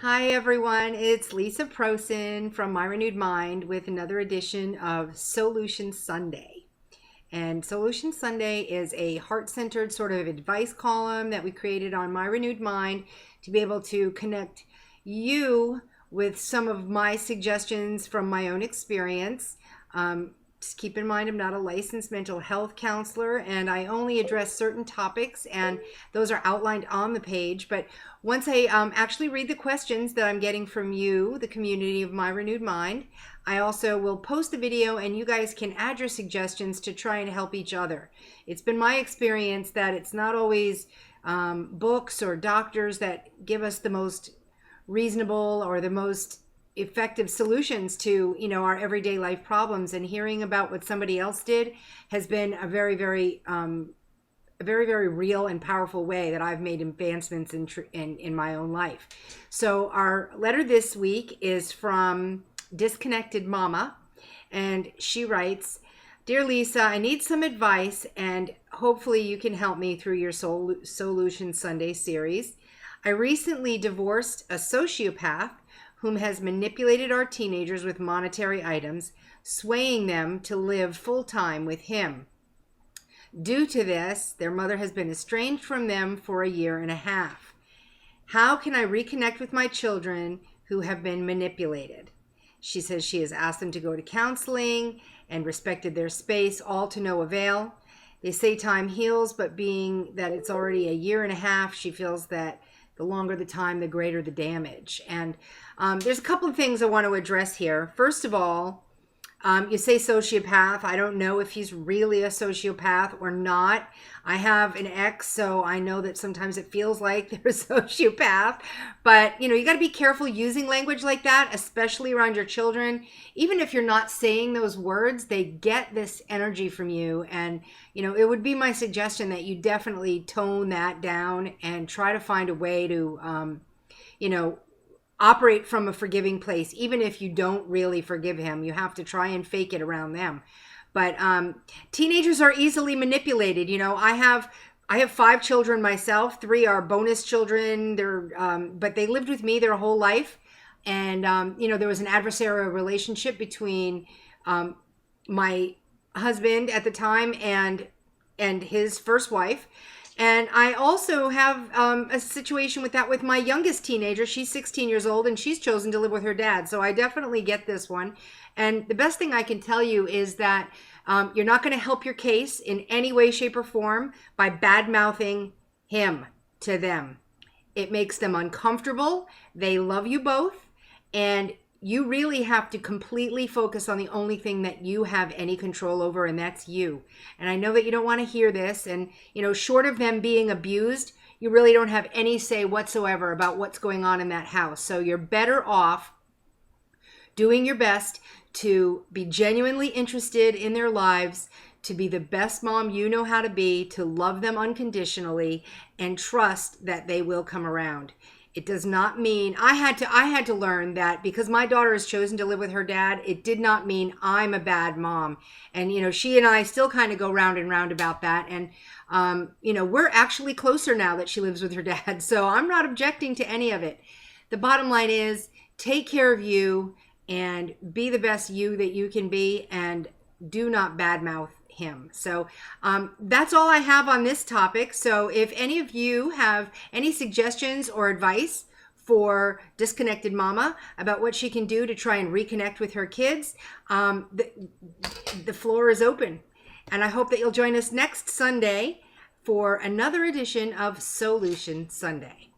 Hi everyone, it's Lisa Prosen from My Renewed Mind with another edition of Soul-ution Sunday. And Soul-ution Sunday is a heart-centered sort of advice column that we created on My Renewed Mind to be able to connect you with some of my suggestions from my own experience. Just keep in mind, I'm not a licensed mental health counselor and I only address certain topics, and those are outlined on the page. But once I actually read the questions that I'm getting from you, the community of My Renewed Mind, I also will post the video and you guys can add your suggestions to try and help each other. It's been my experience that it's not always books or doctors that give us the most reasonable or the most effective solutions to our everyday life problems, and hearing about what somebody else did has been a very real and powerful way that I've made advancements in my own life. So our letter this week is from Disconnected Momma, and she writes, "Dear Lisa, I need some advice and hopefully you can help me through your Soul-ution Sunday series. I recently divorced a sociopath whom has manipulated our teenagers with monetary items, swaying them to live full-time with him. Due to this, their mother has been estranged from them for a year and a half. How can I reconnect with my children who have been manipulated?" She says she has asked them to go to counseling and respected their space, all to no avail. They say time heals, but being that it's already a year and a half, she feels that the longer the time, the greater the damage. And there's a couple of things I want to address here. First of all, you say sociopath. I don't know if he's really a sociopath or not. I have an ex, so I know that sometimes it feels like they're a sociopath. But, you got to be careful using language like that, especially around your children. Even if you're not saying those words, they get this energy from you. And, it would be my suggestion that you definitely tone that down and try to find a way to, operate from a forgiving place. Even if you don't really forgive him, you have to try and fake it around them. But teenagers are easily manipulated. I have 5 children myself. 3 are bonus children. But they lived with me their whole life. And, there was an adversarial relationship between my husband at the time and his first wife. And I also have a situation with that with my youngest teenager. She's 16 years old and she's chosen to live with her dad. So I definitely get this one. And the best thing I can tell you is that you're not going to help your case in any way, shape, or form by bad-mouthing him to them. It makes them uncomfortable. They love you both. And you really have to completely focus on the only thing that you have any control over, and that's you. And I know that you don't want to hear this, and short of them being abused, you really don't have any say whatsoever about what's going on in that house. So you're better off doing your best to be genuinely interested in their lives, to be the best mom you know how to be, to love them unconditionally, and trust that they will come around. It does not mean I had to learn that because my daughter has chosen to live with her dad, it did not mean I'm a bad mom. And, she and I still kind of go round and round about that. And, we're actually closer now that she lives with her dad. So I'm not objecting to any of it. The bottom line is take care of you and be the best you that you can be, and do not badmouth him. So that's all I have on this topic. So if any of you have any suggestions or advice for Disconnected Momma about what she can do to try and reconnect with her kids, the floor is open. And I hope that you'll join us next Sunday for another edition of Soul-ution Sunday.